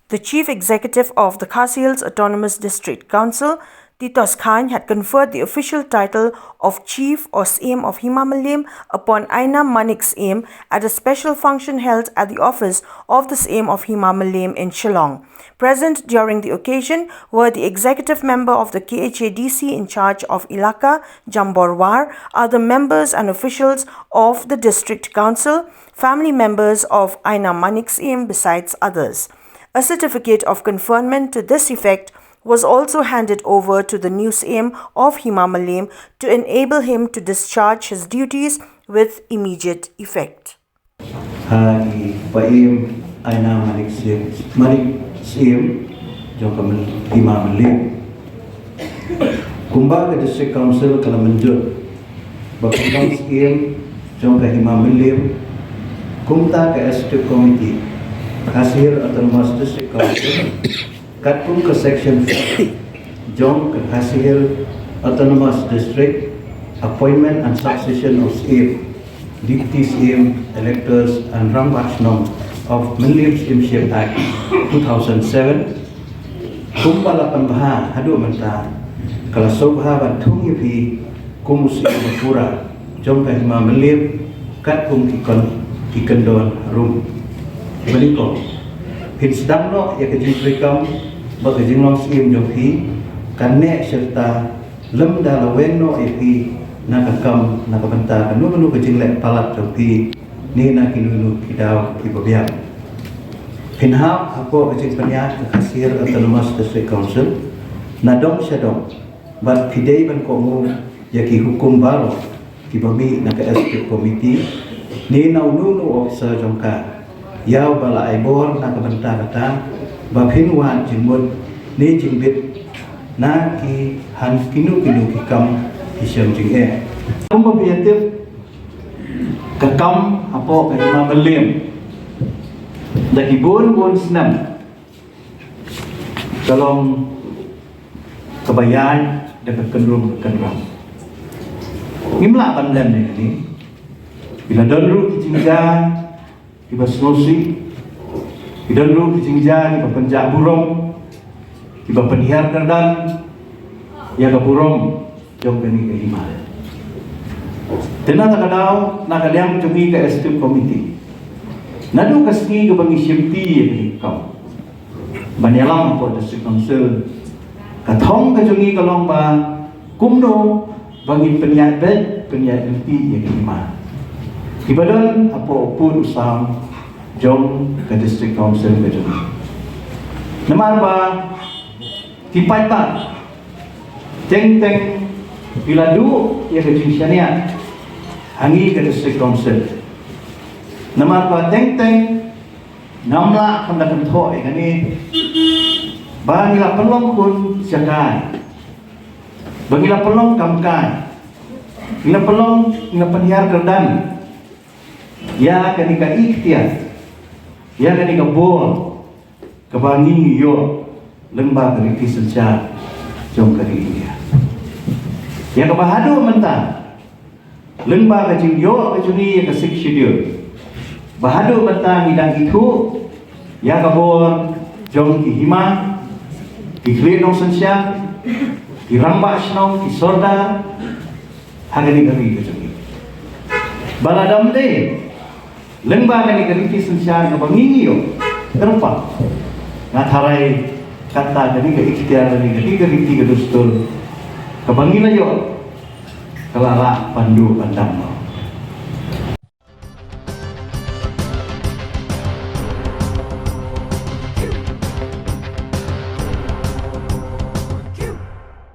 The chief executive of the Khasi Hills Autonomous District Council, Titos Khan, had conferred the official title of Chief or SAM of Himamalim upon Aina Manik SAM at a special function held at the office of the SAM of Himamalim in Shillong. Present during the occasion were the executive member of the KHADC in charge of Ilaka, Jamborwar, other members and officials of the district council, family members of Aina Manik SAM besides others. A certificate of conferment to this effect was also handed over to the new SAM of Himamalim to enable him to discharge his duties with immediate effect. Aina Manik SAM jong Himamalim kumba ke district council kala menjut bakang SAM jong Himamalim kumta ke executive committee Khasi Hills Autonomous District Council Katpum ke section 4 Jong ke Khasi Hills Autonomous District Appointment and Succession of SAM, Deputy SAM, Electors and Rambachnom of Malim SAMship Act 2007 Kumpala Pembaha Hadu Menta Kala Sobha Bantung Yipi Kumusi Mapura Jong ke Himamalim Katpum Ikondon Rum Berikut, sedang no ya kejing rekam bagi jinglong SAM joki karena serta lem dalawen no epi nakakam nakabenta kanu kejing lek palat joki ni nakilulu kidau kibabiak. Pinhap aku kejing peniat ke Khasi Hills Autonomous District Council nadong syadong bat pidai ban komu yaki hukum baru kibami nak executive committee ni naununu officer jongka Yau bala aibor na kabanta kata bapinwan jimut ni jimbit na ki han kinu kikam hisyam jinghe. Kumpa biyatif kakam apo Himamalim daki bon senam kalong kebayaan dekat kendrum. Ngimla pandan ini bila dulu kijingjan Iba snosi, idan ru kijingjan, iba penjak burung, iba penhiar kerdan, ya ke burung, jom kini ke lima. Tena tak kadau, nak kalian cumi ke executive committee. Nadu kasih ke pengisian ti yang kau. Banyalam po district council, katong ke cumi ke lomba, kumno bagi penyiar bed, penyiar ti yang lima. Ibadan apa pun usang jom ke district council ke jom. Namar ba tipai tak teng bila du ya ke jinsyania hangi ke district council. Namar ba teng namla kanda kanto kani bangila pelong kun siakai. Bangila pelong kamkai. Ila pelong ila penyiar kerdan. Ya kenika ikhtiar, ya kenika bol, kebangi yo lembaga riki sejak jom kari India. Ya kebahadu mentah, lembaga jing yo kejuni ya kesik schedule. Bahadu mentah ngidang itu, ya kabor jom ki hima, ki klinong sensya, ki rambak snong, ki sorda, hagani kari kejuni. Baladam de. Lembaga ni keriti sensya ke bangingiyo terpa ngatarai kata jadi ke ikhtiar ni keriti ke dustul ke bangina yo kelala pandu pandang